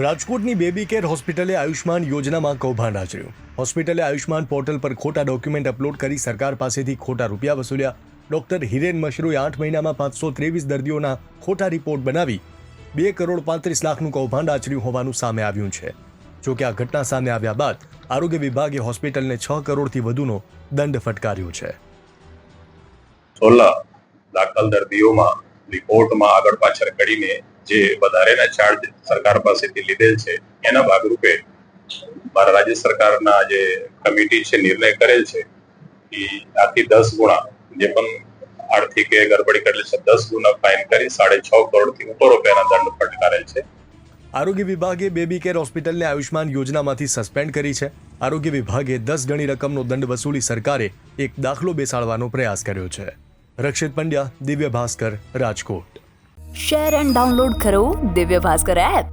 રાજકોટની baby care હોસ્પિટલે આયુષ્માન યોજનામાં કૌભાંડ આચર્યું. હોસ્પિટલે આયુષ્માન પોર્ટલ પર ખોટા ડોક્યુમેન્ટ અપલોડ કરી સરકાર પાસેથી ખોટા રૂપિયા વસૂલ્યા. ડોક્ટર હિરેન મશરૂએ 8 મહિનામાં 523 દર્દીઓના ખોટા રિપોર્ટ બનાવી 2,35,00,000નું કૌભાંડ આચર્યું હોવાનું સામે આવ્યું છે. જોકે આ ઘટના સામે આવ્યા બાદ આરોગ્ય વિભાગે હોસ્પિટલને 6 કરોડથી વધુનો દંડ ફટકાર્યો છે. 16 દાખલ દર્દીઓમાં રિપોર્ટમાં આગળ પાછળ કરીને જે વધારેના ચાર્જ સરકાર પાસેથી લીધેલ છે એના ભાગરૂપે મારા રાજ્ય સરકારના જે કમિટી છે નિર્ણય કરેલ છે કે આથી 10 ગુણા જે પણ આર્થિક ગડબડી કરેલ છે 10 ગુણા ફાઇન કરી 6.5 કરોડથી ઉપર રૂપિયાના દંડ ફટકારેલ છે. આરોગ્ય વિભાગે બેબી કેર હોસ્પિટલને આયુષ્માન યોજનામાંથી સસ્પેન્ડ કરી છે. આરોગ્ય વિભાગે 10 ગણી રકમનો દંડ વસૂલી સરકારે એક દાખલો બેસાડવાનો પ્રયાસ કર્યો છે. રક્ષિત Pandya, Divya Bhaskar, Rajkot. Share and download કરો દિવ્ય ભાસ્કર એપ.